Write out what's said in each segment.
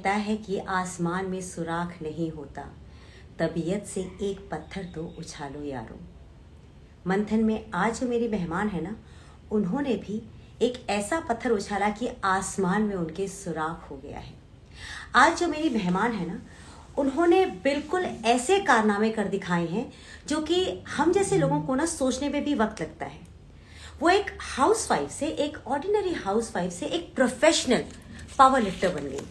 कहता है कि आसमान में सुराख नहीं होता, तबीयत से एक पत्थर तो उछालो यारो। मंथन में आज जो मेरी मेहमान है ना, उन्होंने भी एक ऐसा पत्थर उछाला कि आसमान में उनके सुराख हो गया है। आज जो मेरी मेहमान है ना, उन्होंने बिल्कुल ऐसे कारनामे कर दिखाए हैं जो कि हम जैसे लोगों को ना सोचने में भी वक्त लगता है। वो एक हाउसवाइफ से, एक ऑर्डिनरी हाउसवाइफ से एक प्रोफेशनल पावर लिफ्टर बन गई,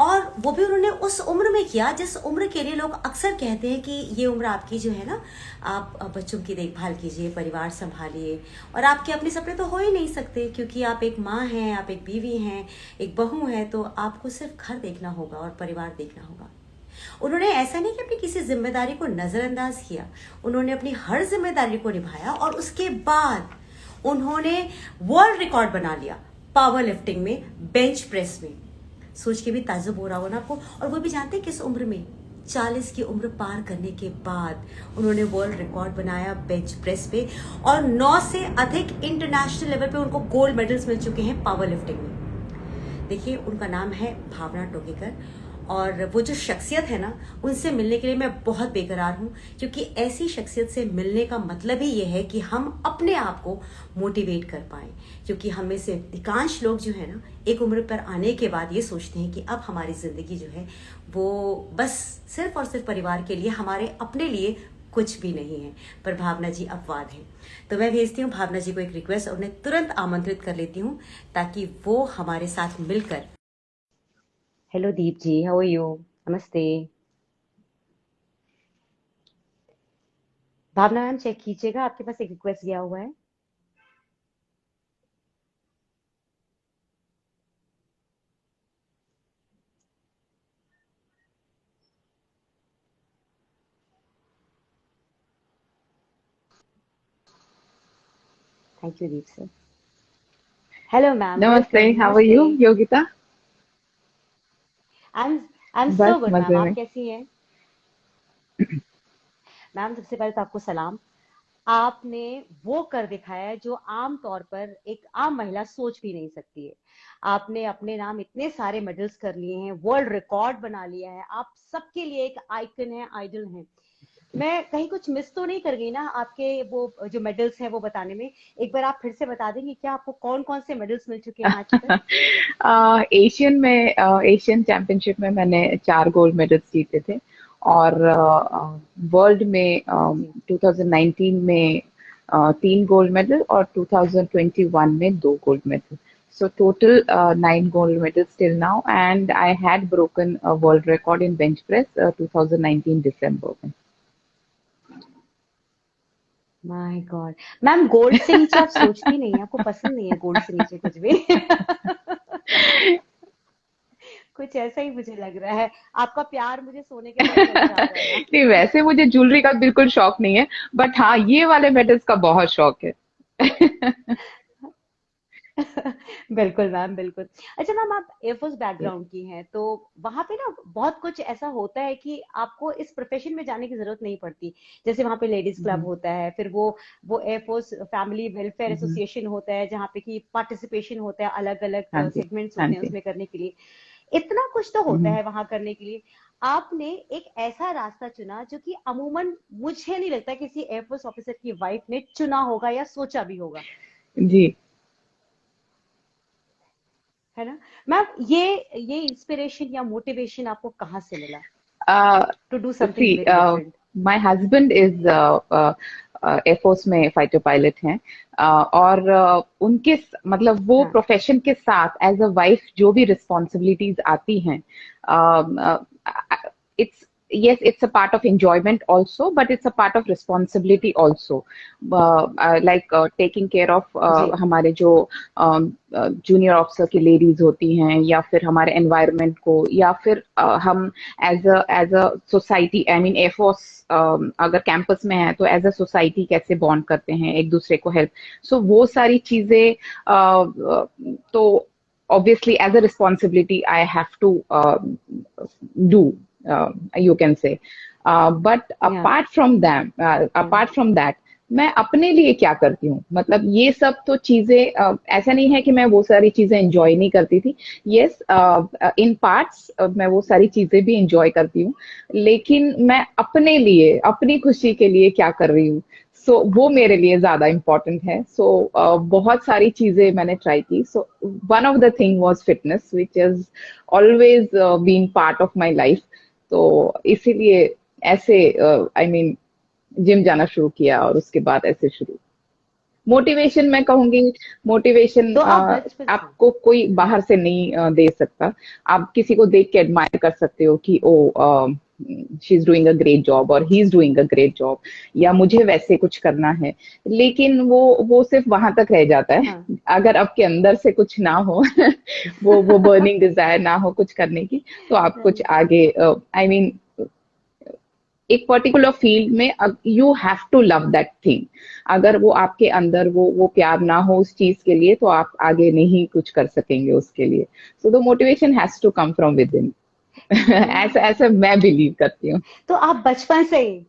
और वो भी उन्होंने उस उम्र में किया जिस उम्र के लिए लोग अक्सर कहते हैं कि ये उम्र आपकी जो है ना, आप बच्चों की देखभाल कीजिए, परिवार संभालिए, और आपके अपने सपने तो हो ही नहीं सकते क्योंकि आप एक माँ हैं, आप एक बीवी हैं, एक बहू हैं, तो आपको सिर्फ घर देखना होगा और परिवार देखना होगा। उन्होंने ऐसा नहीं कि अपनी किसी जिम्मेदारी को नजरअंदाज किया, उन्होंने अपनी हर जिम्मेदारी को निभाया और उसके बाद उन्होंने वर्ल्ड रिकॉर्ड बना लिया पावर लिफ्टिंग में, बेंच प्रेस में। सोच के भी ताज्जुब हो रहा हो ना आपको। और वो भी जानते हैं किस उम्र में, 40 की उम्र पार करने के बाद उन्होंने वर्ल्ड रिकॉर्ड बनाया बेंच प्रेस पे, और 9 से अधिक इंटरनेशनल लेवल पे उनको गोल्ड मेडल्स मिल चुके हैं पावर लिफ्टिंग में। देखिए, उनका नाम है भावना टोकेकर, और वो जो शख्सियत है ना, उनसे मिलने के लिए मैं बहुत बेकरार हूँ, क्योंकि ऐसी शख्सियत से मिलने का मतलब ही ये है कि हम अपने आप को मोटिवेट कर पाएं। क्योंकि हम में से अधिकांश लोग जो है ना, एक उम्र पर आने के बाद ये सोचते हैं कि अब हमारी ज़िंदगी जो है वो बस सिर्फ और सिर्फ परिवार के लिए, हमारे अपने लिए कुछ भी नहीं है। पर भावना जी अपवाद हैं। तो मैं भेजती हूँ भावना जी को एक रिक्वेस्ट, और उन्हें तुरंत आमंत्रित कर लेती हूँ ताकि वो हमारे साथ मिलकर। Hello Deep ji, how are you? नमस्ते। भावना मैम, चेक कीजिएगा, आपके पास एक रिक्वेस्ट गया हुआ है। Thank you Deep sir. Hello ma'am, नमस्ते, वेलकम। हाउ आर नमस्ते। यू योगिता? आई एम बस सो गुड मैम, मजे आप में। कैसी हैं? मैम, सबसे पहले तो आपको सलाम। आपने वो कर दिखाया है जो आम तौर पर एक आम महिला सोच भी नहीं सकती है। आपने अपने नाम इतने सारे मेडल्स कर लिए हैं, वर्ल्ड रिकॉर्ड बना लिया है, आप सबके लिए एक आइकन है, आइडल हैं। मैं कहीं कुछ मिस तो नहीं कर गई ना आपके वो जो मेडल्स हैं वो बताने में? एक बार आप फिर से बता देंगे क्या आपको कौन कौन से मेडल्स मिल चुके हैं आज तक? एशियन में, एशियन चैंपियनशिप में मैंने 4 गोल्ड मेडल्स जीते थे। और वर्ल्ड में जी। 2019 में 3 गोल्ड मेडल और 2021 में 2 gold medal. So total 9 gold medals till now, and I had broken a world record in bench press 2019 December में। My God. मैम, गोल्ड से नीचे आप सोचती नहीं है, आपको पसंद नहीं है गोल्ड से नीचे कुछ भी? कुछ ऐसा ही मुझे लग रहा है। आपका प्यार मुझे सोने के साथ नजर आ रहा है मैम। नहीं, वैसे मुझे ज्वेलरी का बिल्कुल शौक नहीं है, बट हाँ, ये वाले मेडल्स का बहुत शौक है। बिल्कुल मैम, बिल्कुल। अच्छा मैम, आप एयरफोर्स बैकग्राउंड की हैं, तो वहां पे ना बहुत कुछ ऐसा होता है कि आपको इस प्रोफेशन में जाने की जरूरत नहीं पड़ती। जैसे वहां पे लेडीज क्लब हम्म, होता है, फिर वो एयरफोर्स फैमिली वेलफेयर हम्म, एसोसिएशन होता है जहाँ पे कि पार्टिसिपेशन होता है, अलग अलग हाँ जी, सेगमेंट्स हाँ होते हैं जी। उसमें करने के लिए। इतना कुछ तो होता हम्म, है वहां करने के लिए। आपने एक ऐसा रास्ता चुना जो कि अमूमन मुझे नहीं लगता किसी एयरफोर्स ऑफिसर की वाइफ ने चुना होगा या सोचा भी होगा, जी। है ना? मैम, ये इंस्पिरेशन या मोटिवेशन आपको कहाँ से मिला Uh, to do something see, very different? my husband is air force में फाइटर पायलट हैं। और उनके मतलब वो हाँ। प्रोफेशन के साथ एज अ वाइफ जो भी रिस्पॉन्सिबिलिटीज आती हैं, it's yes, it's a part of enjoyment also, but it's a part of responsibility also. Like taking care of जी। हमारे जो जूनियर ऑफिसर की लेडीज होती हैं, या फिर हमारे एनवायरनमेंट को, या फिर हम as a society, I mean air force अगर कैंपस में है तो एज अ सोसाइटी कैसे बॉन्ड करते हैं एक दूसरे को हेल्प। सो वो सारी चीजें तो obviously as a responsibility I have to do, you can say, but या apart from that, मैं अपने लिए क्या करती हूँ, मतलब ये सब तो चीजें ऐसा नहीं है कि मैं वो सारी चीजें एंजॉय नहीं करती थी। यस, इन पार्ट्स मैं वो सारी चीजें भी एंजॉय करती हूँ, लेकिन मैं अपने लिए, अपनी खुशी के लिए क्या कर रही हूँ, वो मेरे लिए ज्यादा इम्पोर्टेंट है। बहुत सारी चीजें मैंने ट्राई की। One of the thing was fitness, which is always been part of my life. तो इसीलिए ऐसे आई मीन जिम जाना शुरू किया, और उसके बाद ऐसे शुरू। मोटिवेशन मैं कहूंगी, मोटिवेशन तो आप बचपन से। आपको कोई हाँ। बाहर से नहीं दे सकता। आप किसी को देख के एडमायर कर सकते हो कि oh she is doing a great job और he is doing a great job, या मुझे वैसे कुछ करना है, लेकिन वो सिर्फ वहां तक रह जाता है। हाँ। अगर आपके अंदर से कुछ ना हो वो बर्निंग डिजायर ना हो कुछ करने की, तो आप कुछ राइट। आगे आई मीन एक पर्टिकुलर फील्ड में you have to love that thing. अगर वो आपके अंदर वो प्यार ना हो उस चीज के लिए, तो आप आगे नहीं कुछ कर सकेंगे उसके लिए। So the motivation has to come from within. ऐसा हम्म। ऐसा मैं बिलीव करती हूँ। तो आप बचपन से ही।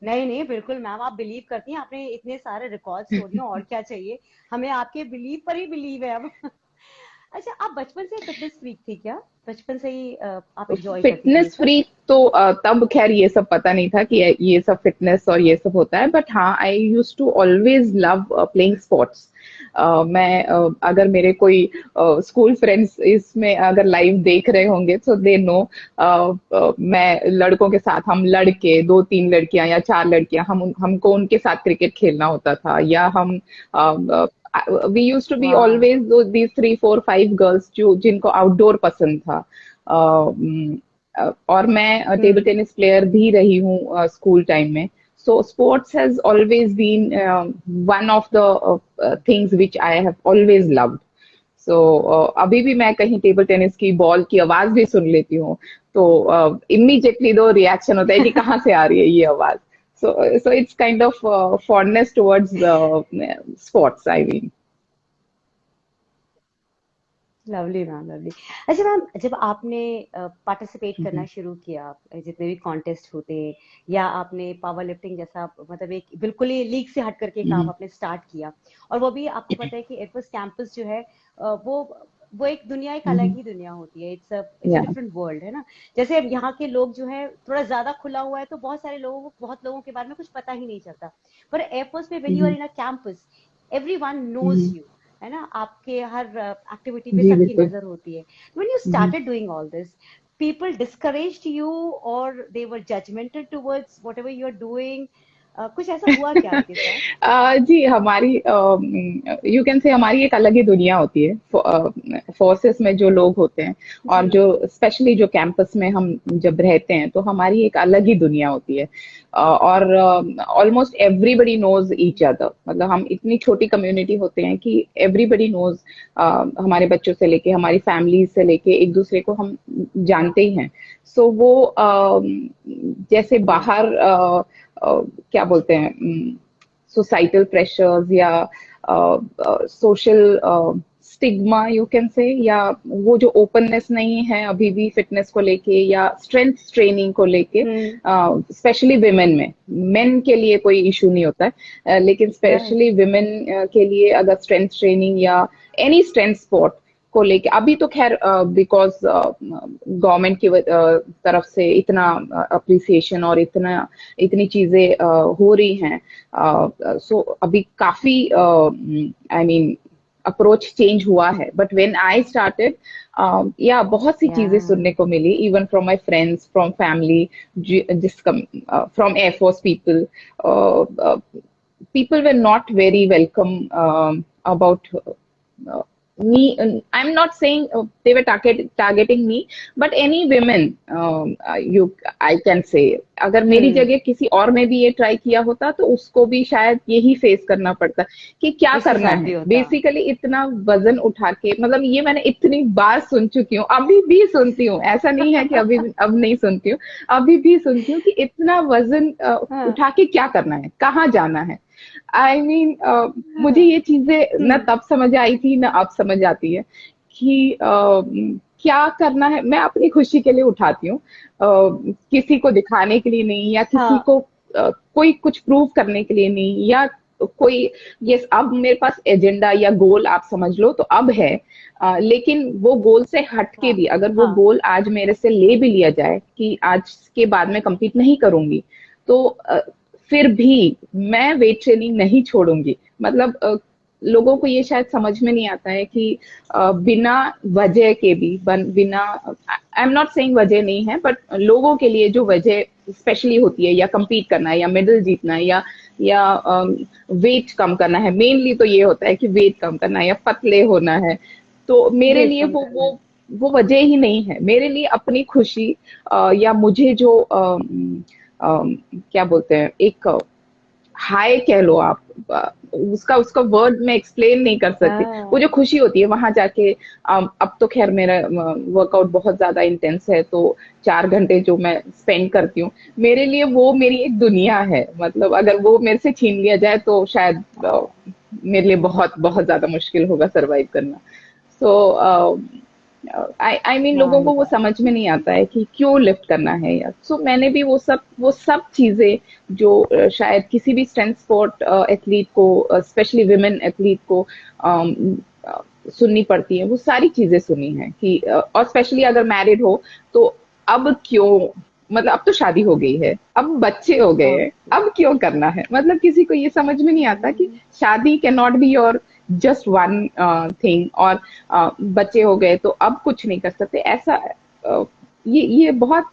नहीं नहीं, बिल्कुल मैम, आप बिलीव करती हैं, आपने इतने सारे रिकॉर्ड्स तोड़ दिए, और क्या चाहिए। हमें आपके बिलीव पर ही बिलीव है अब। अच्छा, आप बचपन से फिटनेस फ्रीक थी क्या? बचपन से ही आप एंजॉय करती थी ये फिटनेस सब? फ्रीक तो तब खैर ये सब पता नहीं था कि ये सब फिटनेस और ये सब होता है, बट हाँ, I use to always love playing sports. मैं अगर मेरे कोई स्कूल फ्रेंड्स इसमें अगर लाइव देख रहे होंगे तो दे नो, मैं लड़कों के साथ, हम लड़के, दो तीन लड़कियां या चार लड़कियां, हमको उनके साथ क्रिकेट खेलना होता था, या हम वी यूज टू बी वाह। ऑलवेज दीज 3 4 5 गर्ल्स जो जिनको आउटडोर पसंद था। और मैं टेबल हम्म। टेनिस प्लेयर भी रही हूँ स्कूल टाइम में। So sports has always been one of the things which I have always loved. So अभी भी मैं कहीं टेबल टेनिस की बॉल की आवाज भी सुन लेती हूँ, तो इमीडिएटली दो रिएक्शन होता है कि कहाँ से आ रही है ये आवाज। So it's kind of fondness towards sports, I mean. Lovely ma'am, lovely. अच्छा मैम, जब आपने पार्टिसिपेट करना शुरू किया, जितने भी कॉन्टेस्ट होते, या आपने पावर लिफ्टिंग जैसा, मतलब एक बिल्कुल ही लीग से हट करके काम आपने स्टार्ट किया, और वो भी आपको पता है कि एडवर्स कैंपस जो है, वो एक दुनिया, एक अलग ही दुनिया होती है। इट्स अ या डिफरेंट वर्ल्ड, है ना। जैसे अब यहाँ के लोग जो है थोड़ा ज्यादा खुला हुआ है, तो बहुत सारे लोगों को, बहुत लोगों के बारे में कुछ पता ही नहीं चलता। पर एयरफोर्स में when you are in a campus, everyone knows you, है ना। आपके हर एक्टिविटी पे जी सबकी बिल्कुल। नजर होती है। When you started doing all this, people discouraged you, or they were judgmental towards whatever you're doing? कुछ ऐसा हुआ क्या आपके साथ? जी, हमारी यू कैन से हमारी एक अलग ही दुनिया होती है फोर्सेस में जो लोग होते हैं, जी। और जो स्पेशली जो कैंपस में हम जब रहते हैं, तो हमारी एक अलग ही दुनिया होती है। और almost everybody knows each other, मतलब हम इतनी छोटी कम्युनिटी होते हैं कि एवरीबडी नोज, हमारे बच्चों से लेके, हमारी फैमिली से लेके, एक दूसरे को हम जानते ही हैं। वो जैसे हम्म। बाहर क्या बोलते हैं, सोसाइटल प्रेशर्स या सोशल स्टिग्मा यू कैन से, या वो जो ओपननेस नहीं है अभी भी फिटनेस को लेके या स्ट्रेंथ ट्रेनिंग को लेके, हम्म। स्पेशली विमेन में। मेन के लिए कोई इशू नहीं होता है, लेकिन राइट। स्पेशली विमेन के लिए अगर स्ट्रेंथ ट्रेनिंग या एनी स्ट्रेंथ स्पोर्ट को लेके, अभी तो खैर बिकॉज गवर्नमेंट की तरफ से इतना अप्रिसिएशन और इतनी चीजें हो रही हैं, अभी काफी आई मीन अप्रोच चेंज हुआ है। बट व्हेन आई स्टार्टेड, या बहुत सी या। चीजें सुनने को मिली, even from my friends, from family, जिस from air force people, people were not very welcome about me. I'm not saying they were targeting me, but any women, you I can say, अगर मेरी हम्म। जगह किसी और ने भी ये ट्राई किया होता, तो उसको भी शायद यही फेस करना पड़ता कि क्या उसके करना साथ भी है होता। बेसिकली इतना वजन उठा के। मतलब ये मैंने इतनी बार सुन चुकी हूँ, अभी भी सुनती हूँ, ऐसा नहीं है कि अभी अब नहीं सुनती हूँ, अभी भी सुनती हूँ कि इतना वजन हाँ। उठा के क्या करना है, कहाँ जाना है। आई मीन मुझे हाँ। ये चीजें न हम्म। तब समझ आई थी न अब समझ आती है कि क्या करना है। मैं अपनी खुशी के लिए उठाती हूँ, किसी को दिखाने के लिए नहीं, या किसी हाँ। को कोई कुछ प्रूव करने के लिए नहीं, या कोई यस अब मेरे पास एजेंडा या गोल आप समझ लो तो अब है, लेकिन वो गोल से हट के हाँ भी अगर वो हाँ। गोल आज मेरे से ले भी लिया जाए कि आज के बाद मैं compete नहीं करूंगी, तो फिर भी मैं वेट ट्रेनिंग नहीं छोड़ूंगी। मतलब लोगों को ये शायद समझ में नहीं आता है कि बिना वजह के भी बिना, आई एम नॉट सेइंग वजह नहीं है, बट लोगों के लिए जो वजह स्पेशली होती है, या compete करना है, या मेडल जीतना है, या वेट कम करना है, मेनली तो ये होता है कि वेट कम करना है या पतले होना है, तो मेरे वेट लिए कम करना है। वो वजह ही नहीं है। मेरे लिए अपनी खुशी या मुझे जो क्या बोलते हैं, एक हाय कह लो आप, उसका उसका वर्ड में एक्सप्लेन नहीं कर सकती। वो हाँ। जो खुशी होती है वहां जाके, अब तो खैर मेरा वर्कआउट बहुत ज्यादा इंटेंस है, तो 4 घंटे जो मैं स्पेंड करती हूँ, मेरे लिए वो मेरी एक दुनिया है। मतलब अगर वो मेरे से छीन लिया जाए तो शायद मेरे लिए बहुत बहुत ज्यादा मुश्किल होगा सरवाइव करना। सो आई मीन लोगों को राइट। वो समझ में नहीं आता है कि क्यों लिफ्ट करना है यार। सो मैंने भी वो सब चीजें जो शायद किसी भी स्ट्रेंथ स्पोर्ट एथलीट को, स्पेशली विमेन एथलीट को अम, अ, सुननी पड़ती है, वो सारी चीजें सुनी है कि और स्पेशली अगर मैरिड हो तो अब क्यों, मतलब अब तो शादी हो गई है, अब बच्चे हो गए हैं, ओके। अब क्यों करना है। मतलब किसी को ये समझ में नहीं आता कि शादी can not be your just one thing, और बच्चे हो गए तो अब कुछ नहीं कर सकते, ऐसा ये बहुत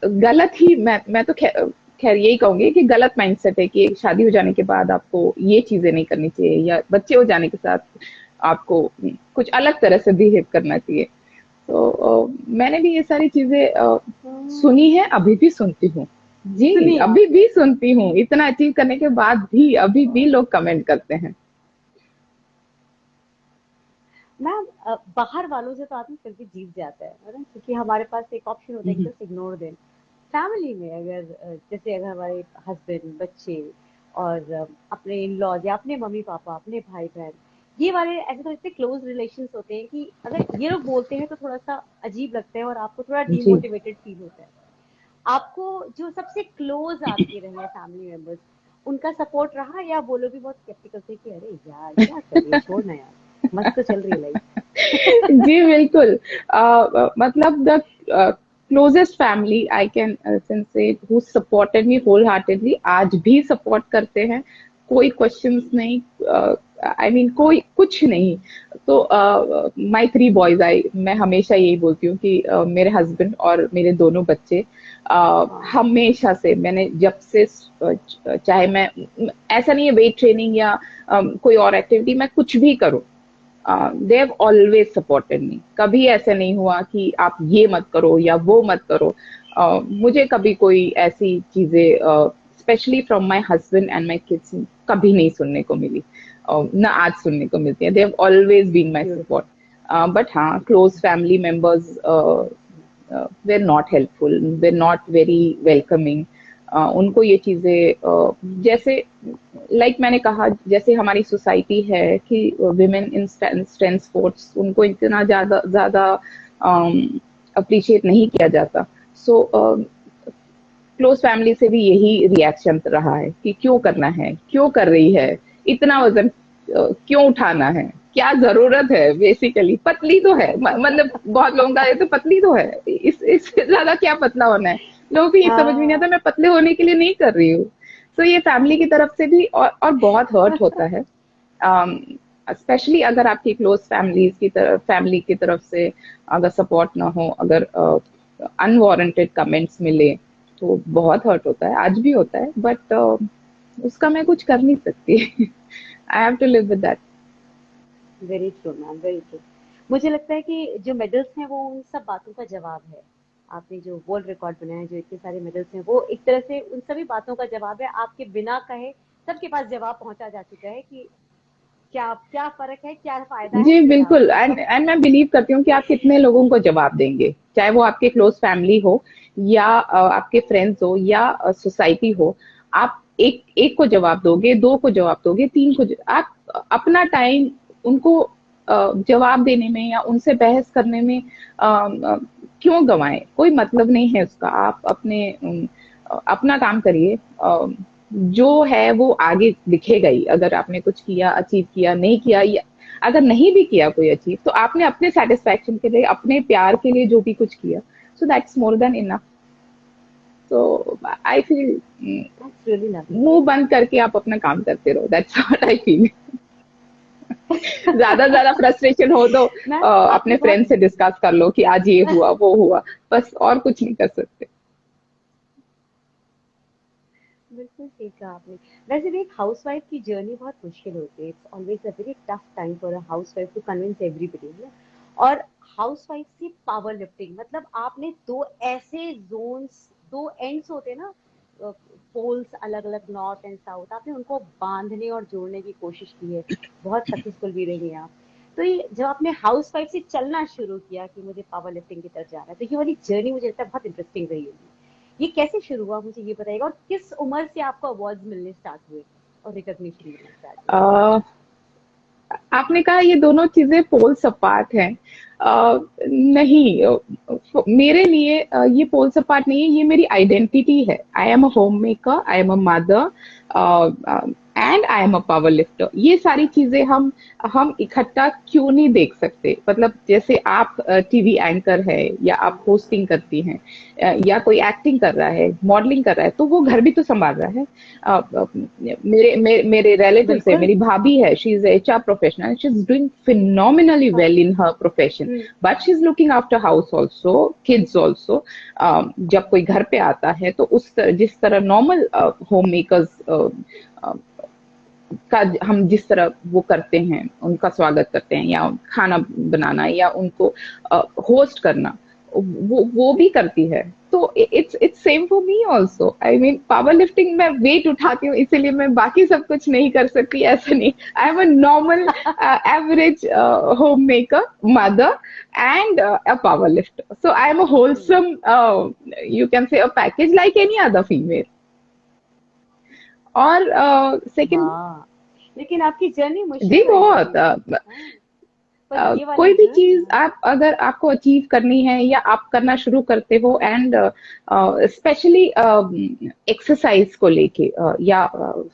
गलत ही, मैं तो खैर यही कहूंगी कि गलत माइंडसेट है कि शादी हो जाने के बाद आपको ये चीजें नहीं करनी चाहिए, या बच्चे हो जाने के साथ आपको कुछ अलग तरह से बिहेव करना चाहिए। तो मैंने भी ये सारी चीजें सुनी है, अभी भी सुनती हूँ। जी, सुनिए अभी आपने। भी सुनती हूँ, इतना अचीव करने के बाद भी अभी भी लोग कमेंट करते हैं। मैम, बाहर वालों से तो आदमी फिर भी जीत जाता है ना, क्योंकि हमारे पास एक ऑप्शन होता है कि हम्म, जस्ट इग्नोर दें। फैमिली में अगर जैसे अगर हमारे हस्बैंड, बच्चे और अपने इन लॉज या अपने मम्मी पापा, अपने भाई बहन, ये वाले ऐसे तो इतने क्लोज रिलेशंस होते हैं कि अगर ये लोग बोलते हैं तो थोड़ा सा अजीब लगता है और आपको थोड़ा जी डिमोटिवेटेड फील होता है। आपको जो सबसे क्लोज आपके रहे फैमिली मेंबर्स, उनका सपोर्ट रहा, या वो लोग भी बहुत स्केप्टिकल थे कि अरे यार क्या कर रही है, छोड़ना यार, मस्त तो चल रही है लाइफ। जी बिल्कुल। मतलब the closest family I can say who supported me wholeheartedly, आज भी सपोर्ट करते हैं, कोई क्वेश्चंस नहीं, आई मीन कोई कुछ नहीं। तो माय 3 बॉयज, आई मैं हमेशा यही बोलती हूँ कि मेरे हस्बैंड और मेरे दोनों बच्चे हाँ। हमेशा से, मैंने जब से चाहे मैं, ऐसा नहीं है वेट ट्रेनिंग या कोई और एक्टिविटी मैं कुछ भी करूँ, दे हैव ऑलवेज सपोर्टेड मी। कभी ऐसे नहीं हुआ कि आप ये मत करो या वो मत करो। मुझे कभी कोई ऐसी चीजें specially from my husband and my kids कभी नहीं सुनने को मिली, ना आज सुनने को मिलती है। They have always been my support. But हाँ, close family members were not helpful, were not very welcoming. उनको ये चीजें जैसे लाइक मैंने कहा, जैसे हमारी सोसाइटी है कि विमेन इन स्ट्रेंथ स्पोर्ट्स, उनको इतना ज्यादा ज्यादा अप्रिशिएट नहीं किया जाता। सो क्लोज फैमिली से भी यही रिएक्शन रहा है कि क्यों करना है, क्यों कर रही है, इतना वजन क्यों उठाना है, क्या जरूरत है, बेसिकली पतली तो है, मतलब बहुत लोगों का ये तो पतली तो है, इससे ज्यादा क्या पतला होना है। लोगों को ये समझ में नहीं आता हाँ। मैं पतले होने के लिए नहीं कर रही हूँ। तो ये फैमिली की तरफ से भी और बहुत हर्ट होता है, स्पेशली अगर आपकी क्लोज फैमिली की तरफ से अगर सपोर्ट ना हो, अगर अनवारंटेड कमेंट्स मिले, तो बहुत हर्ट होता है, आज भी होता है, बट उसका मैं कुछ कर नहीं सकती। I have to live with that. Very true ma'am, very true. मुझे लगता है कि जो मेडल्स हैं वो उन सब बातों का जवाब है। आपने जो वर्ल्ड रिकॉर्ड बनाया है, जो इतने सारे मेडल्स हैं, वो एक तरह से उन सभी बातों का जवाब है। आपके बिना कहे सबके पास जवाब पहुंचा जा चुका है कि क्या क्या फर्क है, क्या फायदा है जी इससे बिल्कुल, आपको। एंड मैं बिलीव करती हूँ कि आप कितने लोगों को जवाब देंगे, चाहे वो आपके क्लोज फैमिली हो, या आपके फ्रेंड्स हो, या सोसाइटी हो। आप एक एक को जवाब दोगे, दो को जवाब दोगे, तीन को आप अपना टाइम उनको जवाब देने में या उनसे बहस करने में क्यों गवाएं, कोई मतलब नहीं है उसका। आप अपने अपना काम करिए, जो है वो आगे दिखेगा ही। अगर आपने कुछ किया, अचीव किया, नहीं किया, या अगर नहीं भी किया कोई अचीव, तो आपने अपने सेटिस्फैक्शन के लिए, अपने प्यार के लिए जो भी कुछ किया, so that's more than enough. तो I feel that's really lovely. मुंह बंद करके आप अपना काम करते रहो, दैट्स व्हाट आई फील। ज्यादा फ्रस्ट्रेशन हो तो मैम अपने आपने फ्रेंड बहुत से डिस्कस कर लो कि आज ये हुआ वो हुआ, बस और कुछ नहीं कर सकते। बिल्कुल ठीक कहा आपने। वैसे भी एक हाउसवाइफ की जर्नी बहुत मुश्किल होती है। It's always a very tough time for a housewife to convince everybody, है ना? और हाउसवाइफ की पावर लिफ्टिंग मतलब आपने दो ऐसे जोन्स, दो एंड्स होते हैं ना, पोल्स अलग अलग, नॉर्थ एंड साउथ, आपने उनको बांधने और जोड़ने की कोशिश की है। बहुत सक्सेसफुल भी रही हैं आप। तो ये जब आपने हाउसवाइफ से चलना शुरू किया कि मुझे पावर लिफ्टिंग की तरफ जाना है, तो ये वाली जर्नी मुझे लगता है बहुत इंटरेस्टिंग रही होगी। ये कैसे शुरू हुआ मुझे ये बताइएगा, और किस उम्र से आपको अवार्ड्स मिलने स्टार्ट हुए और रिकॉग्निशन मिलना स्टार्ट हुआ? uh, आपने कहा ये दोनों चीजें पोल्स अपार्ट हैं। नहीं, मेरे लिए ये पोल्स अपार्ट नहीं है, ये मेरी आइडेंटिटी है। I am a home maker, I am a mother, and I am a power lifter. ये सारी चीजें हम इकट्ठा क्यों नहीं देख सकते? मतलब जैसे आप टीवी एंकर है, या आप होस्टिंग करती हैं, या कोई एक्टिंग कर रहा है, मॉडलिंग कर रहा है, तो वो घर भी तो संभाल रहा है। मेरे रिलेटिव्स है, बिल्कुल। मेरी भाभी है, she is HR professional, she is doing phenomenally हाँ। Well in her profession, but she is looking after house also, kids also. जब कोई घर पे आता है तो जिस तरह नॉर्मल होम मेकर्स का हम जिस तरह वो करते हैं, उनका स्वागत करते हैं, या खाना बनाना, या उनको होस्ट करना, वो भी करती है। तो it's same for me also. I mean power lifting में वेट उठाती हूँ, इसीलिए मैं बाकी सब कुछ नहीं कर सकती, ऐसा नहीं। I am a normal average home maker, mother, and a power lifter. So I am a wholesome, you can से a package like any other female. और सेकंड, वाह, लेकिन आपकी जर्नी जी मुश्किल रही बहुत, होगी। हाँ, पर ये वाली कोई भी जो है चीज ना। आप अगर आपको अचीव करनी है, या आप करना शुरू करते हो, एंड स्पेशली एक्सरसाइज को लेके, या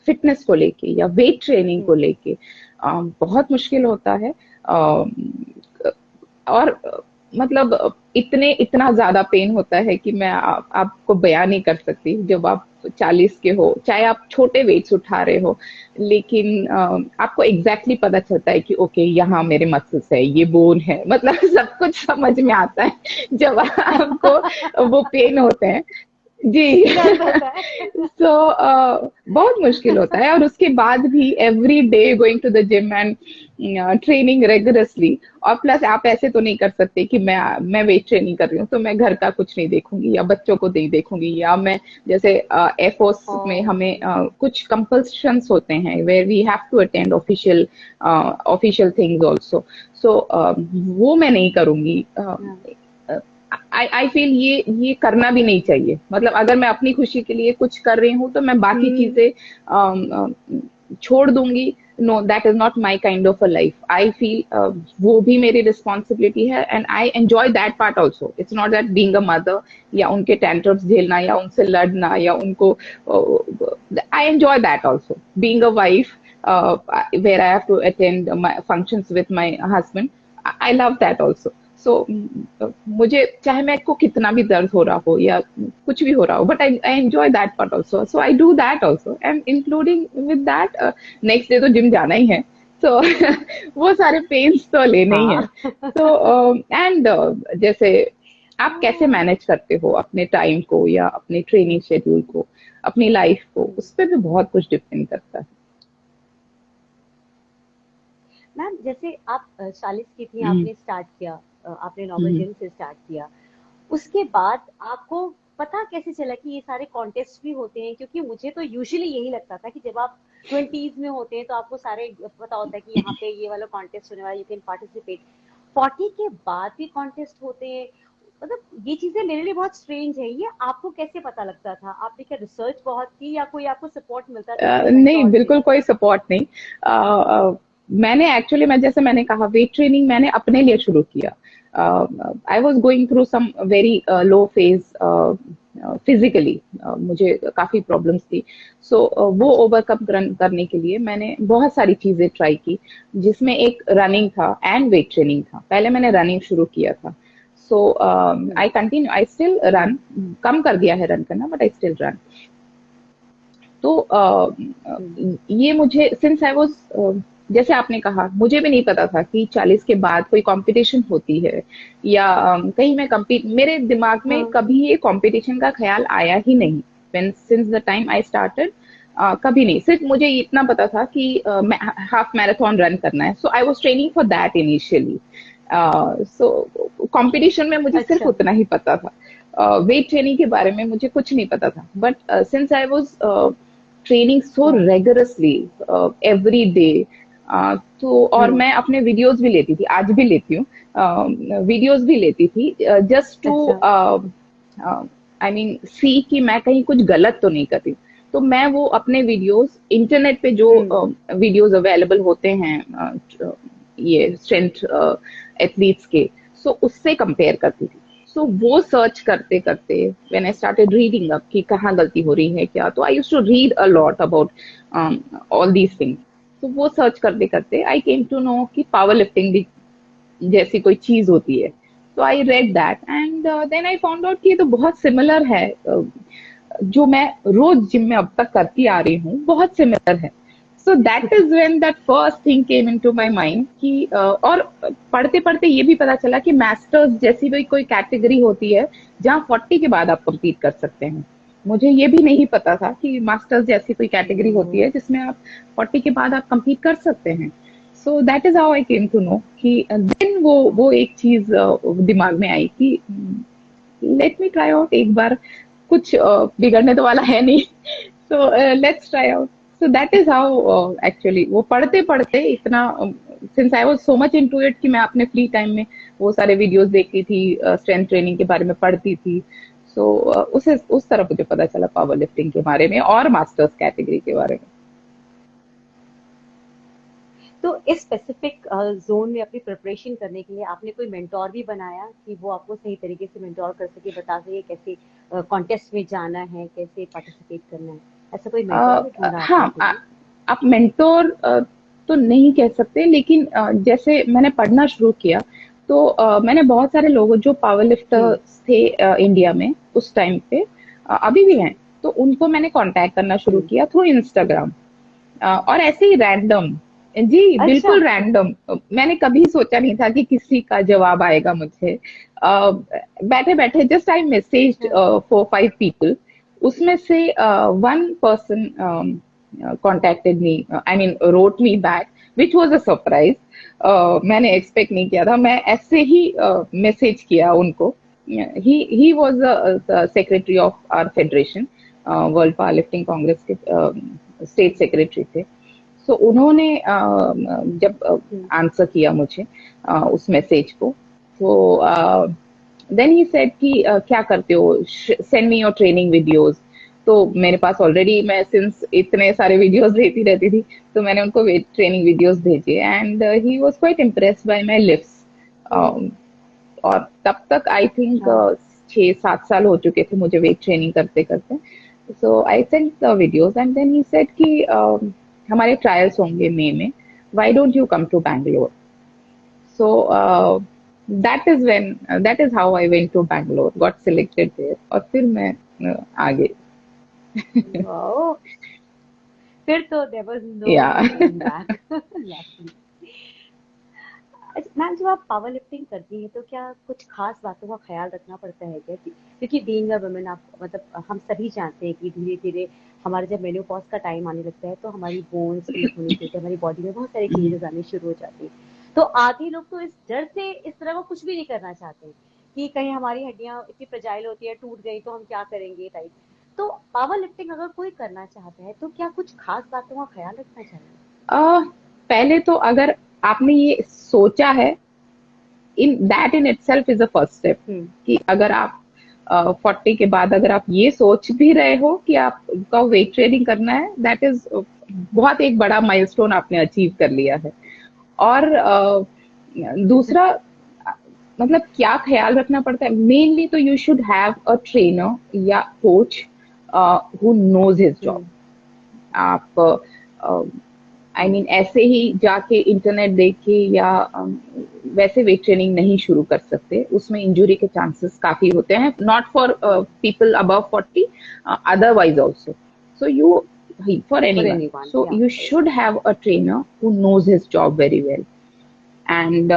फिटनेस को लेके, या वेट ट्रेनिंग को लेके, बहुत मुश्किल होता है। और मतलब इतना ज्यादा पेन होता है कि मैं आपको बयान नहीं कर सकती। जब आप 40 के हो, चाहे आप छोटे वेट्स उठा रहे हो, लेकिन आपको एग्जैक्टली पता चलता है कि ओके, यहाँ मेरे मसल्स है, ये बोन है, मतलब सब कुछ समझ में आता है जब आपको वो पेन होते हैं। जी। दर्द होता है। सो बहुत मुश्किल होता है, और उसके बाद भी every day going to the gym and training regularly. और प्लस आप ऐसे तो नहीं कर सकते कि मैं वेट ट्रेनिंग कर रही हूँ तो मैं घर का कुछ नहीं देखूंगी, या बच्चों को नहीं देखूंगी, या मैं जैसे एयरफोर्स में हमें कुछ कंपल्शंस होते हैं where we have to attend official things also. So वो मैं नहीं करूंगी। आई फील ये करना भी नहीं चाहिए। मतलब अगर मैं अपनी खुशी के लिए कुछ कर रही हूँ, तो मैं बाकी चीजें छोड़ दूंगी। No, that is not my kind of a life. I feel वो भी मेरी रिस्पॉन्सिबिलिटी है, and I enjoy that part also. It's not that being a mother, या उनके टेंट्रम्स झेलना, या उनसे लड़ना, या उनको, I enjoy that also. Being a wife, where I have to attend my functions with my husband, I love that also. सो मुझे चाहे मेरे को कितना भी दर्द हो रहा हो, या कुछ भी हो रहा हो, but I enjoy that part also. So I do that also, and including with that next day तो जिम जाना ही है। तो वो सारे पेन्स तो लेने ही है। हाँ। तो एंड जैसे आप कैसे मैनेज करते हो अपने टाइम को, या अपने ट्रेनिंग शेड्यूल को, अपनी लाइफ को, उस पर भी बहुत कुछ डिपेंड करता है। मैम जैसे आप 40 की थी, हम्म, आपने स्टार्ट किया, आपने नॉर्मल हम्म, जिम से स्टार्ट किया। उसके बाद आपको पता कैसे चला कि ये सारे कॉन्टेस्ट भी होते हैं? क्योंकि मुझे तो यूजुअली यही लगता था कि जब आप 20s में होते हैं तो आपको सारे पता होता है कि यहाँ पे ये वाला कॉन्टेस्ट होने वाला, यू कैन पार्टिसिपेट। 40 के बाद भी कॉन्टेस्ट होते हैं? मतलब ये चीजें मेरे लिए बहुत स्ट्रेंज है। ये आपको कैसे पता लगता था? आपने क्या रिसर्च बहुत की, या कोई आपको सपोर्ट मिलता था अपने नहीं, मेंटोर से? बिल्कुल कोई सपोर्ट नहीं। मैंने एक्चुअली, मैं जैसे मैंने कहा, वेट ट्रेनिंग मैंने अपने लिए शुरू किया। I was going through some very low phase physically मुझे काफी प्रॉब्लम्स थी। सो वो ओवरकम करने के लिए मैंने बहुत सारी चीजें ट्राई की, जिसमें एक रनिंग था एंड वेट ट्रेनिंग था। पहले मैंने रनिंग शुरू किया था। सो आई स्टिल रन, कम कर दिया है रन करना, बट आई स्टिल रन। तो ये मुझे सिंस आई वाज, जैसे आपने कहा, मुझे भी नहीं पता था कि 40 के बाद कोई कंपटीशन होती है, या कहीं मैं कम्पीट, मेरे दिमाग में हाँ। कभी ये कंपटीशन का ख्याल आया ही नहीं। When since the time I started, कभी नहीं। सिर्फ मुझे इतना पता था कि हाफ मैराथन रन करना है, so I was training for that initially. So competition में मुझे सिर्फ अच्छा। उतना ही पता था। वेट ट्रेनिंग के बारे में मुझे कुछ नहीं पता था, but since I was training so हाँ। रेगुलसली एवरी डे, तो और हम्म। मैं अपने वीडियोस भी लेती थी, आज भी लेती हूँ, वीडियोस भी लेती थी, जस्ट टू अच्छा। आई मीन सी कि मैं कहीं कुछ गलत तो नहीं कर रही। तो मैं वो अपने वीडियोस इंटरनेट पे जो हम्म। वीडियोस अवेलेबल होते हैं, ये स्ट्रेंथ एथलीट्स के, सो उससे कंपेयर करती थी। सो वो सर्च करते करते when I started reading up कि कहाँ गलती हो रही है क्या, तो I used to read a lot about all these things. तो वो सर्च करते करते आई केम टू नो कि पावर लिफ्टिंग भी जैसी कोई चीज होती है। तो I read that and then I found out कि ये तो बहुत सिमिलर है, जो मैं रोज जिम में अब तक करती आ रही हूँ, बहुत सिमिलर है। सो that is when that first thing came into my mind कि और पढ़ते पढ़ते ये भी पता चला कि मास्टर्स जैसी भी कोई कैटेगरी होती है जहाँ 40 के बाद आप compete कर सकते हैं। मुझे ये भी नहीं पता था कि मास्टर्स जैसी कोई कैटेगरी होती है जिसमें आप 40 के बाद आप compete कर सकते हैं। So that is how I came to know कि देन वो एक चीज दिमाग में आई कि लेट मी ट्राई आउट एक बार, कुछ बिगड़ने तो वाला है नहीं। So let's try out. So that is how actually वो पढ़ते पढ़ते इतना, since I was so much into it कि मैं अपने फ्री टाइम में वो सारे वीडियोस देखती थी, स्ट्रेंथ ट्रेनिंग के बारे में पढ़ती थी। सो उस तरफ मुझे पता चला पावर लिफ्टिंग के बारे में और मास्टर्स कैटेगरी के बारे में। तो इस स्पेसिफिक जोन में अपनी प्रिपरेशन करने के लिए आपने कोई मेंटोर भी बनाया कि वो आपको सही तरीके से मेंटोर कर सके, बता सके कैसे कॉन्टेस्ट में जाना है, कैसे पार्टिसिपेट करना है? ऐसा कोई मेंटोर भी ढूंढा आपने हाँ, अपने लिए? आप मेंटोर तो नहीं कह सकते, लेकिन जैसे मैंने पढ़ना शुरू किया तो मैंने बहुत सारे लोगों जो पावर हम्म। लिफ्टर्स थे इंडिया में उस टाइम पे, अभी भी हैं, तो उनको मैंने कांटेक्ट करना शुरू हम्म। किया थ्रू इंस्टाग्राम। और ऐसे ही रैंडम, जी अच्छा। बिल्कुल रैंडम, मैंने कभी सोचा नहीं था कि किसी का जवाब आएगा मुझे। बैठे बैठे जस्ट आई मैसेज्ड हाँ। 4-5 पीपल, उसमें से one person contacted me, I mean wrote me back, which was a surprise. मैंने एक्सपेक्ट नहीं किया था, मैं ऐसे ही मैसेज किया उनको। He was the secretary of our federation, world power lifting congress के स्टेट सेक्रेटरी थे। सो उन्होंने जब हम्म। आंसर किया मुझे उस मैसेज को, तो देन ही सेड कि क्या करते हो, send me your training videos. तो मेरे पास ऑलरेडी, मैं सिंस इतने सारे वीडियोस देखती रहती थी, तो मैंने उनको वेट ट्रेनिंग वीडियोस भेजे and he was quite impressed by my lifts. और तब तक आई थिंक हाँ। 6-7 साल हो चुके थे मुझे वेट ट्रेनिंग करते करते। So I sent the videos and then he said कि हमारे ट्रायल्स होंगे मई में, why don't you come to Bangalore. So that is how I went to Bangalore, got selected there, और फिर मैं आगे। वाओ! फिर तो there was no yeah going back. Lovely. अच्छा मैम, जब आप पावर लिफ्टिंग करती हैं तो क्या कुछ खास बातों का ख्याल रखना पड़ता है क्या? क्योंकि बीइंग अ वुमेन, आप मतलब हम सभी जानते हैं कि धीरे धीरे हमारे जब मेनोपॉज का टाइम आने लगता है तो हमारी बोन्स वीक होनी शुरू होती है, हमारी बॉडी में बहुत सारी चेंजेस आने शुरू हो जाती हैं। तो आधे लोग तो इस डर से इस तरह का कुछ भी नहीं करना चाहते कि कहीं हमारी हड्डियां इतनी फ्रेजाइल होती है, टूट गई तो हम क्या करेंगे टाइप। तो पावर लिफ्टिंग अगर कोई करना चाहता है तो क्या कुछ खास बातों का ख्याल रखना चाहिए? पहले तो अगर आपने ये सोचा है, in that in itself is a first step, hmm. कि अगर आप 40 के बाद अगर आप ये सोच भी रहे हो कि आपका वेट ट्रेनिंग करना है, दैट इज बहुत एक बड़ा माइलस्टोन आपने अचीव कर लिया है। और दूसरा, मतलब क्या ख्याल रखना पड़ता है मेनली, तो you should have a trainer या coach who knows his job. Hmm. आप आई मीन ऐसे ही जाके इंटरनेट देख के या वैसे वेट ट्रेनिंग नहीं शुरू कर सकते, उसमें इंजुरी के चांसेस काफी होते हैं, not for people above 40, otherwise also. So you for For anyone, anyone, so yeah. You should have a trainer who knows his job very well, and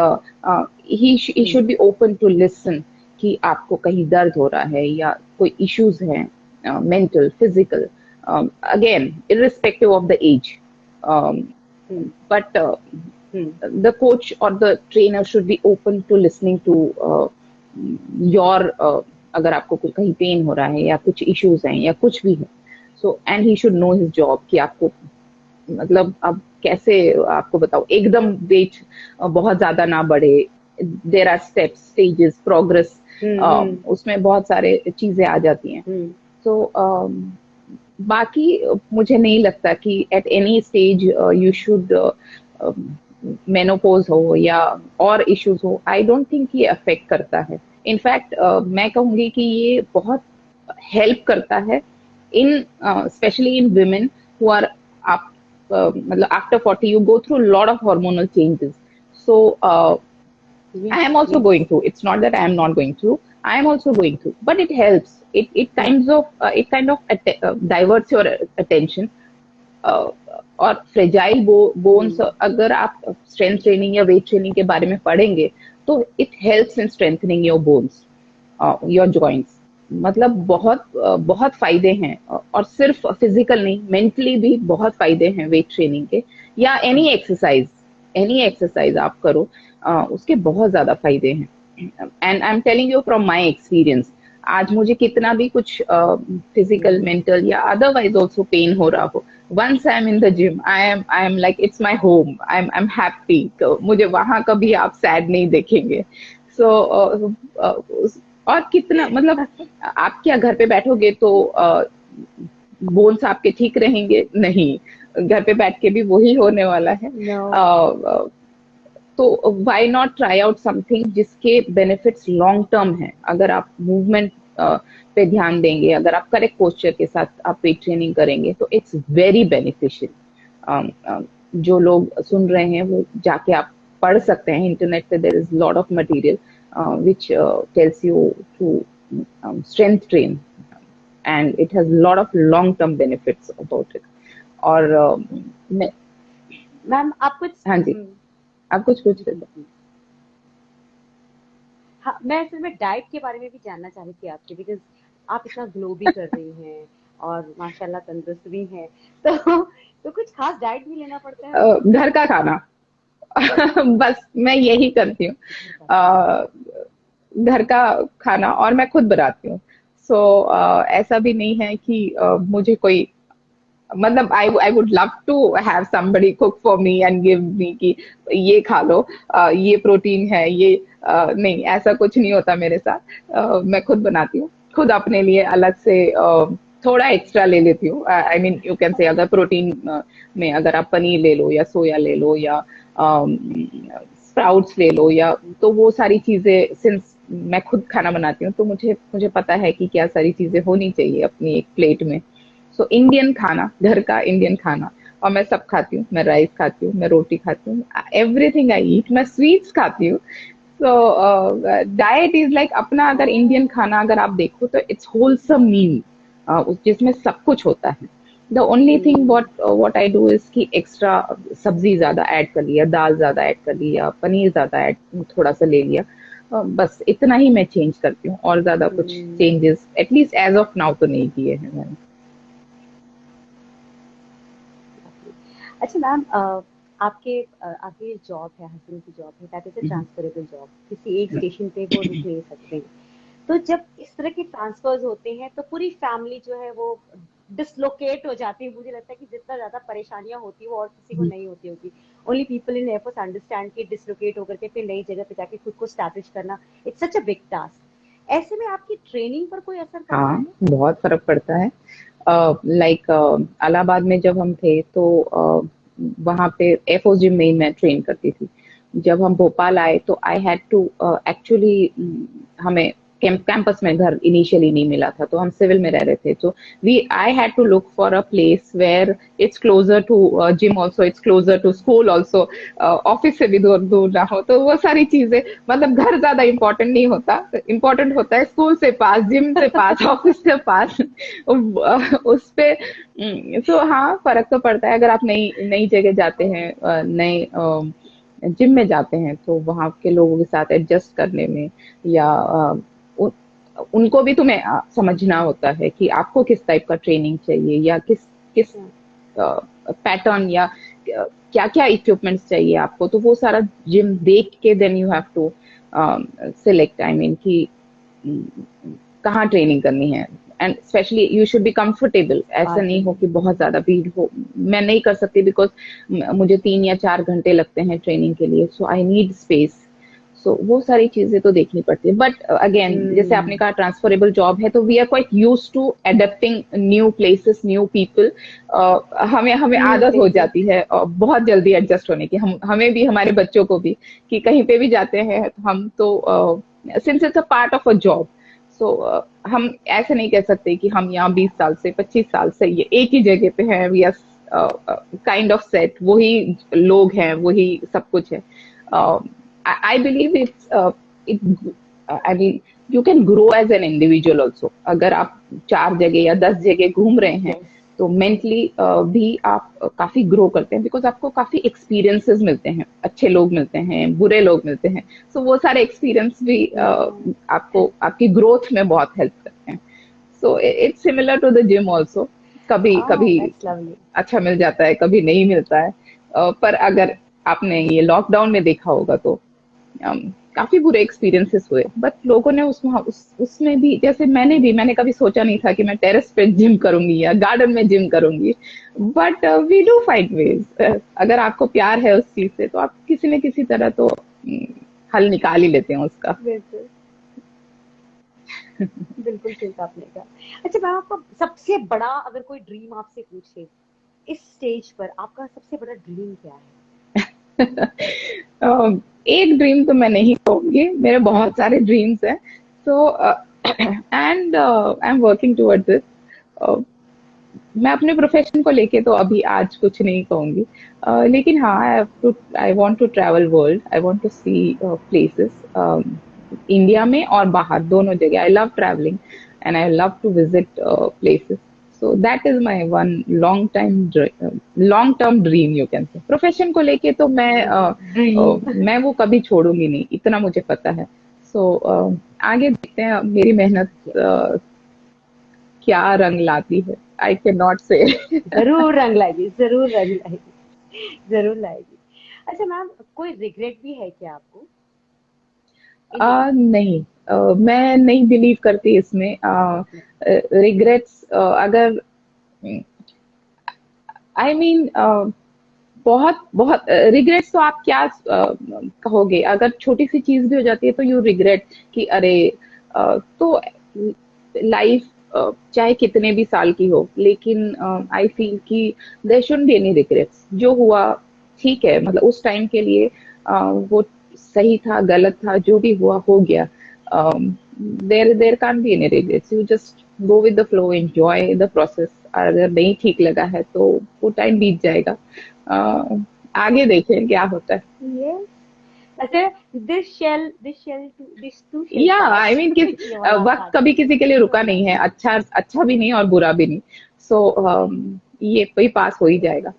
he hmm. should be open to listen कि आपको कहीं दर्द हो रहा है या कोई issues हैं, mental physical, again irrespective of the age, um, hmm. but hmm. the coach or the trainer should be open to listening to your अगर आपको कोई कहीं पेन हो रहा है या कुछ इश्यूज हैं या कुछ भी है, so and he should know his job कि आपको मतलब अब कैसे आपको बताओ एकदम वेट बहुत ज्यादा ना बढ़े, there are steps stages progress, hmm. उसमें बहुत सारे चीजें आ जाती हैं। हम्म। तो बाकी मुझे नहीं लगता कि at any stage you should, menopause हो या और इश्यूज हो, आई डोंट थिंक ये अफेक्ट करता है। इनफैक्ट मैं कहूंगी कि ये बहुत हेल्प करता है in specially in women who are up, मतलब after 40 you go through a lot of hormonal changes, so I Yes, am also yes. going through. It's not that I am not going through. I am also going through, but it helps. It Hmm. kinds of it kind of diverts your attention. uh, और fragile bones, Hmm. अगर आप strength training या weight training के बारे में पढ़ेंगे तो it helps in strengthening your bones, your joints. मतलब बहुत फायदे हैं, और सिर्फ फिजिकल नहीं, मेंटली भी बहुत फायदे हैं वेट ट्रेनिंग के, या एनी एक्सरसाइज आप करो, उसके बहुत ज्यादा फायदे हैं। And I am telling you from my experience, आज मुझे कितना भी कुछ फिजिकल Hmm. मेंटल या अदरवाइज ऑल्सो पेन हो रहा हो, once I'm in the gym, I am like it's my home. I'm happy. तो मुझे वहां कभी आप सैड नहीं देखेंगे। सो और कितना मतलब आप क्या घर पे बैठोगे तो बोन्स आपके ठीक रहेंगे? नहीं, घर पे बैठ के भी वही होने वाला है। No. तो why not try out something जिसके बेनिफिट्स लॉन्ग टर्म है। अगर आप मूवमेंट पे ध्यान देंगे, अगर आप करेक्ट पोस्चर के साथ आप वेट ट्रेनिंग करेंगे तो इट्स वेरी बेनिफिशियल। जो लोग सुन रहे हैं वो जाके आप पढ़ सकते हैं इंटरनेट पे, there is lot of material which tells you to strength train, and it has a lot of long term benefits about it. और मैं, मैम आप कुछ हाँ जी, आप कुछ पूछ रहे थे? हाँ, मैं असल में डाइट के बारे में भी जानना चाह रही थी आपके, बिकॉज आप इतना ग्लो भी कर रही हैं और माशाल्लाह तंदुरुस्त भी हैं। तो कुछ खास डाइट भी लेना पड़ता है उसके लिए? घर का खाना। बस मैं यही करती हूँ, घर का खाना। अ, घर का खाना, और मैं खुद बनाती हूँ। सो ऐसा भी नहीं है कि मुझे कोई, मतलब I would love to have somebody cook for me and give me कि ये खा लो, ये प्रोटीन है, ये नहीं, ऐसा कुछ नहीं होता मेरे साथ। मैं खुद बनाती हूँ, खुद अपने लिए अलग से थोड़ा एक्स्ट्रा ले लेती हूँ। आई मीन यू कैन से अगर प्रोटीन में अगर आप पनीर ले लो या सोया ले लो या स्प्राउट्स ले लो, या तो वो सारी चीजें, सिंस मैं खुद खाना बनाती हूँ तो मुझे मुझे पता है कि क्या सारी चीजें होनी चाहिए अपनी एक प्लेट में। सो इंडियन खाना, घर का इंडियन खाना, और मैं सब खाती हूँ। मैं राइस खाती हूँ, मैं रोटी खाती हूँ, एवरीथिंग आई ईट। मैं स्वीट्स खाती हूँ। सो डाइट इज लाइक अपना, अगर इंडियन खाना अगर आप देखो तो इट्स होलसम मील, जिसमें सब कुछ होता है। The only thing what I do is कि एक्स्ट्रा सब्जी ज्यादा ऐड कर लिया, दाल ज्यादा ऐड कर लिया, पनीर ज्यादा ऐड थोड़ा सा ले लिया, बस इतना ही मैं चेंज करती हूँ, और ज्यादा कुछ changes at least as of now तो नहीं किए हैं मैंने। अच्छा मैम, आपकी जॉब है, हस्बैंड की जॉब है, that is a transferable job, किसी एक स्टेशन पे वो रुक नहीं सकते। तो जब इस तरह के ट्रांसफर्स होते हैं तो पूरी फैमिली जो है वो डिसलोकेट हो जाती है। मुझे लगता है कि जितना ज्यादा परेशानियां होती है वो और किसी को नहीं होती होगी। Only people in air force understand कि डिसलोकेट होकर के फिर नई जगह पे जाके खुद को स्टैब्लिश करना, it's such a big task. ऐसे में आपकी ट्रेनिंग पर कोई असर पड़ता हाँ, है? बहुत फर्क पड़ता है। लाइक इलाहाबाद में जब हम थे तो वहां पे एयरफोर्स जिम में ही मैं ट्रेन करती थी। जब हम भोपाल आए तो आई हैड टू एक्चुअली, हमें कैंपस में घर इनिशियली नहीं मिला था, तो हम सिविल में रह रहे थे, तो we I had to look for a place where it's closer to gym also, it's closer to school also, office से भी दूर दूर ना हो, तो वो सारी चीजें, मतलब घर ज्यादा इम्पोर्टेंट नहीं होता, इम्पोर्टेंट होता है स्कूल से पास, जिम से पास, ऑफिस से पास, उस पे। तो हाँ, फर्क तो पड़ता है अगर आप नई नई जगह जाते हैं, नए जिम में जाते हैं, तो वहाँ के लोगों के साथ एडजस्ट करने में, या उन, उनको भी तुम्हें समझना होता है कि आपको किस टाइप का ट्रेनिंग चाहिए, या किस किस पैटर्न, या क्या क्या इक्विपमेंट्स चाहिए आपको, तो वो सारा जिम देख के then you have to select, I mean कि कहाँ ट्रेनिंग करनी है। And specially you should be comfortable, ऐसा नहीं हो कि बहुत ज्यादा भीड़ हो, मैं नहीं कर सकती बिकॉज मुझे 3 या 4 घंटे लगते हैं ट्रेनिंग के लिए, सो आई नीड स्पेस। सो वो सारी चीजें तो देखनी पड़ती है, बट अगेन जैसे आपने कहा ट्रांसफरेबल जॉब है, तो we are quite use to adapting new places, new people, हमें हमें आदत हो जाती है बहुत जल्दी एडजस्ट होने की, हमें भी, हमारे बच्चों को भी, कि कहीं पे भी जाते हैं हम तो since it's a part of a job, so हम ऐसे नहीं कह सकते कि हम यहाँ 20 साल से 25 साल से ये एक ही जगह पे हैं, we are kind of set, वही लोग हैं, वही सब कुछ है। I believe I mean, you can grow as an individual also. अगर आप 4 जगह या 10 जगह घूम रहे हैं, तो मेंटली भी आप काफी ग्रो करते हैं, बिकॉज आपको काफी एक्सपीरियंसेस मिलते हैं, अच्छे लोग मिलते हैं, बुरे लोग मिलते हैं, सो वो सारे एक्सपीरियंस भी आपको आपकी ग्रोथ में बहुत हेल्प करते हैं। So it's similar to the gym also, कभी कभी अच्छा मिल जाता है, कभी नहीं मिलता है, पर अगर आपने ये लॉकडाउन में देखा होगा तो काफी बुरे एक्सपीरियंसेस हुए, बट लोगों ने उसमें भी, जैसे मैंने कभी सोचा नहीं था कि मैं टेरेस पे जिम करूंगी या गार्डन में जिम करूंगी, but we do find ways, अगर आपको प्यार है उस चीज से, तो आप किसी न किसी तरह तो हल निकाल ही लेते हैं उसका। बिल्कुल बिल्कुल ठीक आपने कहा। अच्छा मैम, आपका सबसे बड़ा अगर कोई ड्रीम आपसे पूछे इस स्टेज पर, आपका सबसे बड़ा ड्रीम क्या है? एक ड्रीम तो मैं नहीं कहूंगी, मेरे बहुत सारे ड्रीम्स हैं, so and I am working towards this. मैं अपने प्रोफेशन को लेके तो अभी आज कुछ नहीं कहूंगी, लेकिन हाँ, I want to travel world, I want to see places, India में और बाहर दोनों जगह, I love travelling and I love to visit places, so that is my one long term dream, you can say. Profession को लेके तो मैं वो कभी छोड़ूंगी नहीं, इतना मुझे पता है। सो आगे देखते हैं मेरी मेहनत क्या रंग लाती है, आई कैन नॉट से। जरूर रंग लाएगी, जरूर रंग लाएगी, जरूर लाएगी। अच्छा मैम, कोई रिग्रेट भी है क्या आपको इन लाइफ? नहीं, मैं नहीं बिलीव करती इसमें, रिग्रेट्स, अगर आई मीन बहुत बहुत रिग्रेट्स तो आप क्या कहोगे, अगर छोटी सी चीज भी हो जाती है तो यू रिग्रेट कि अरे, तो लाइफ चाहे कितने भी साल की हो, लेकिन आई फील कि there shouldn't be any regrets, जो हुआ ठीक है, मतलब उस टाइम के लिए वो सही था, गलत था, जो भी हुआ हो गया, there can't be any regrets, you just go with the flow, enjoy the process, अगर नहीं ठीक लगा है तो वो टाइम बीत जाएगा, आगे देखें क्या होता है। ये अच्छा, दिस टू शेल या आई पास। मीन किस ये वाला आप वक्त याद कभी किसी के लिए रखिए। रुका नहीं है, अच्छा अच्छा भी नहीं और बुरा भी नहीं, सो ये कोई पास हो ही जाएगा,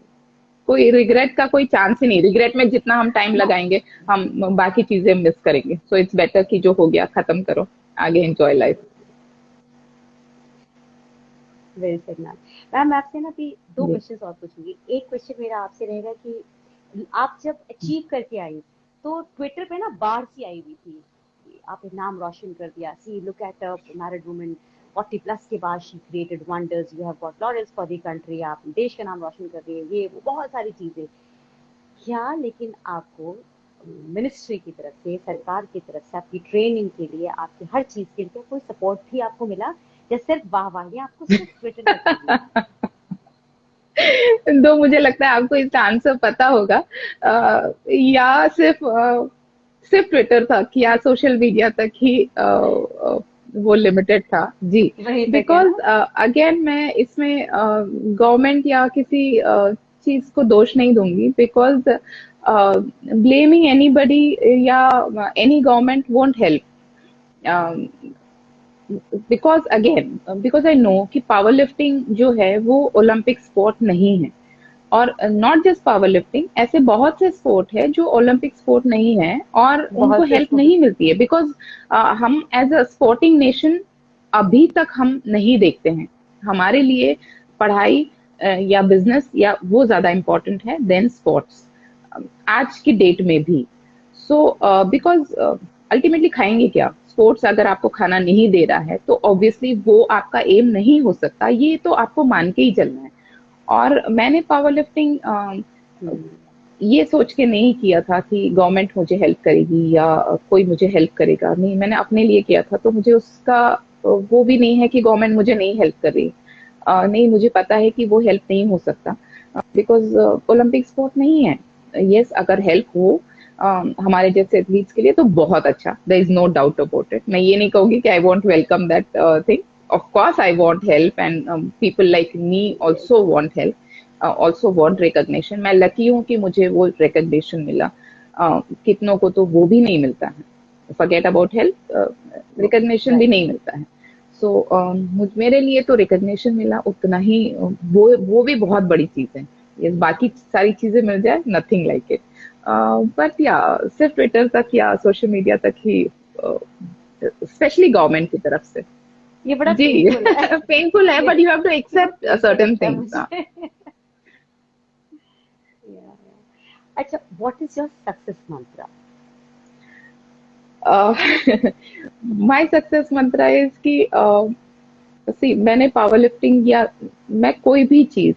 कोई रिग्रेट का कोई चांस ही नहीं, रिग्रेट में जितना हम टाइम हाँ, लगाएंगे हम बाकी चीजें मिस करेंगे, सो इट्स बेटर कि जो हो गया खत्म करो, आगे enjoy life. Very said ma'am. Ma'am मैं आपसे ना अभी दो क्वेश्चंस और पूछूंगी। एक क्वेश्चन मेरा आपसे रहेगा कि आप जब अचीव करके आई तो ट्विटर पे ना बाढ़ सी आई हुई थी कि आपने नाम रोशन कर दिया, see look at a married woman 40 plus के बाद she created wonders, you have got laurels for the country, आप देश का नाम रोशन कर रही है, ये वो बहुत सारी चीजें। क्या लेकिन आपको मिनिस्ट्री की तरफ से, सरकार की तरफ से आपकी ट्रेनिंग के लिए, आपकी हर चीज के लिए कोई सपोर्ट भी आपको मिला, या सिर्फ वाहवाही आपको सिर्फ ट्विटर तक मिली? तो मुझे लगता है आपको इसका आंसर पता होगा। या सिर्फ ट्विटर तक या सोशल मीडिया तक ही वो लिमिटेड था जी। वहीं तक है बिकॉज ना। अगेन मैं इसमें गवर्नमेंट या किसी चीज को दोष नहीं दूंगी, बिकॉज ब्लेमिंग एनीबडी या any government won't help. Because I know कि पावर लिफ्टिंग जो है वो ओलंपिक स्पोर्ट नहीं है। और नॉट जस्ट पावर लिफ्टिंग, ऐसे बहुत से स्पोर्ट है जो ओलंपिक स्पोर्ट नहीं है और उनको बहुत से हेल्प स्पोर्ट। नहीं मिलती है, बिकॉज हम एज अ स्पोर्टिंग नेशन अभी तक हम नहीं देखते हैं। हमारे लिए पढ़ाई या बिजनेस या वो ज्यादा इम्पोर्टेंट है देन स्पोर्ट्स आज की डेट में भी। सो बिकॉज अल्टीमेटली खाएंगे क्या? स्पोर्ट्स अगर आपको खाना नहीं दे रहा है तो ऑब्वियसली वो आपका एम नहीं हो सकता, ये तो आपको मान के ही चलना है। और मैंने पावर लिफ्टिंग हम्म। ये सोच के नहीं किया था कि गवर्नमेंट मुझे हेल्प करेगी या कोई मुझे हेल्प करेगा, नहीं, मैंने अपने लिए किया था। तो मुझे उसका वो भी नहीं है कि गवर्नमेंट मुझे नहीं हेल्प कर रही। नहीं, मुझे पता है कि वो हेल्प नहीं हो सकता, बिकॉज ओलंपिक स्पोर्ट नहीं है। यस, अगर हेल्प हो हमारे जैसे एथलीट्स के लिए तो बहुत अच्छा, there is no doubt about it. मैं ये नहीं कहूंगी कि I won't welcome that thing. Of course I want help and people like me also want help, also want recognition. मैं लकी हूँ कि मुझे वो रिकॉग्निशन मिला। कितनों को तो वो भी नहीं मिलता है, फॉरगेट अबाउट हेल्प, रिकॉग्निशन भी राइट। नहीं मिलता है। सो मेरे लिए तो रिकॉग्निशन मिला उतना ही, वो भी बहुत बड़ी चीज है। ये बाकी सारी चीजें मिल जाए, नथिंग लाइक इट। बट या सिर्फ ट्विटर तक या सोशल मीडिया तक ही, स्पेशली गवर्नमेंट की तरफ से। ये बड़ा जी। पेनफुल है। पेनफुल है, ये but you have to accept painful certain लगता है थिंग्स। मुझे। अच्छा, what is your success mantra? My success mantra is कि सी, मैंने पावर लिफ्टिंग या मैं कोई भी चीज,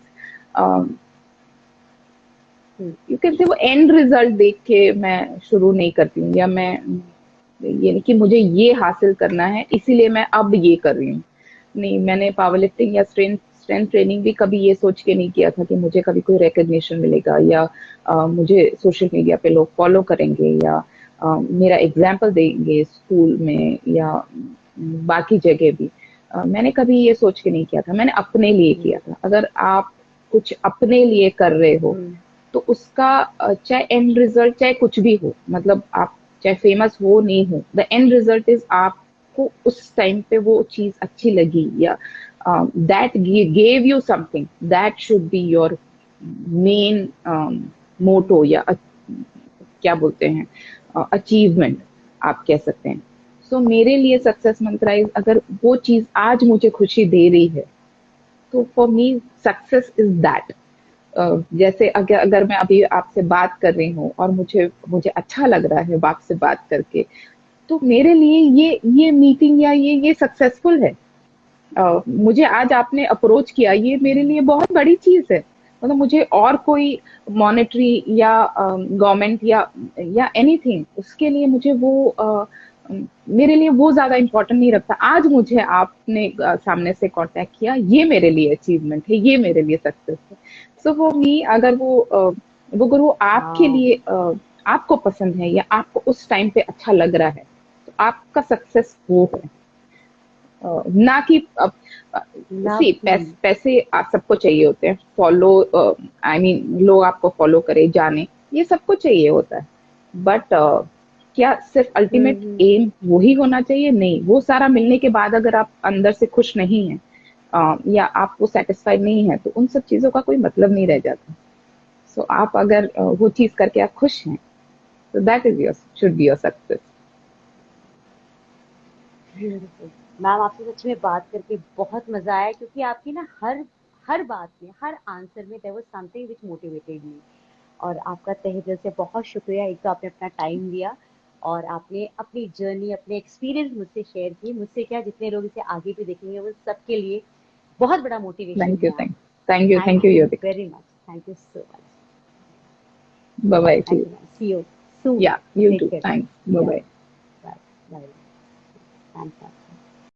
यू कैन से वो एंड रिजल्ट देख के मैं शुरू नहीं करती हूँ, या मैं ये नहीं कि मुझे ये हासिल करना है इसीलिए मैं अब ये कर रही हूँ। नहीं, मैंने पावर लिफ्टिंग या स्ट्रेंथ स्ट्रेंथ ट्रेनिंग भी कभी ये सोच के नहीं किया था कि मुझे कभी कोई रिकग्निशन मिलेगा या मुझे सोशल मीडिया पे लोग फॉलो करेंगे या मेरा एग्जाम्पल देंगे स्कूल में या बाकी जगह भी। मैंने कभी ये सोच के नहीं किया था, मैंने अपने लिए किया था। अगर आप कुछ अपने लिए कर रहे हो तो उसका चाहे एंड रिजल्ट चाहे कुछ भी हो, मतलब आप चाहे फेमस हो नहीं हो, द एंड रिजल्ट इज आपको उस टाइम पे वो चीज अच्छी लगी या that gave you something, that should be your main motto या क्या बोलते हैं, अचीवमेंट आप कह सकते हैं। सो मेरे लिए सक्सेस मंत्रा इज, अगर वो चीज आज मुझे खुशी दे रही है तो for me success is that. जैसे अगर मैं अभी आपसे बात कर रही हूँ और मुझे मुझे अच्छा लग रहा है आपसे बात करके, तो मेरे लिए ये मीटिंग या ये सक्सेसफुल है। मुझे आज आपने अप्रोच किया, ये मेरे लिए बहुत बड़ी चीज है। मतलब मुझे और कोई मॉनेटरी या गवर्नमेंट या एनीथिंग, उसके लिए मुझे वो मेरे लिए वो ज्यादा इम्पोर्टेंट नहीं रखता। आज मुझे आपने सामने से कांटेक्ट किया, ये मेरे लिए अचीवमेंट है, ये मेरे लिए सक्सेस है। सो वो मी, अगर वो आपके हाँ। लिए आपको पसंद है या आपको उस टाइम पे अच्छा लग रहा है तो आपका सक्सेस वो है। ना कि सी लव। पैसे आप सबको चाहिए होते हैं, फॉलो, आई मीन लोग आपको फॉलो करे जाने, ये सबको चाहिए होता है। बट क्या सिर्फ अल्टीमेट एम वही होना चाहिए? नहीं, वो सारा मिलने के बाद अगर आप अंदर से खुश नहीं है या आप वो सेटिस्फाइड नहीं है तो उन सब चीजों का कोई मतलब नहीं रह जाता। सो आप अगर वो चीज करके आप खुश हैं तो that is your should be your success. Beautiful. Ma'am, आपसे सच में बात करके बहुत मजा आया, क्योंकि आपकी ना हर हर बात में, हर आंसर में there was something which motivated me. और आपका तहे दिल से बहुत शुक्रिया। एक तो आपने अपना टाइम दिया, और आपने अपनी जर्नी, अपने एक्सपीरियंस मुझसे शेयर किए। मुझसे क्या, जितने लोग इसे आगे भी देखेंगे वो सबके लिए बहुत बड़ा मोटिवेशन थैंक यू, है आप। Thank thank you you Yodika. Very much. Thank you so much. Bye bye too thank you. You ma'am. See you soon. Yeah you take to, care. Thanks, bye yeah. Bye. Bye bye. Thanks ma'am.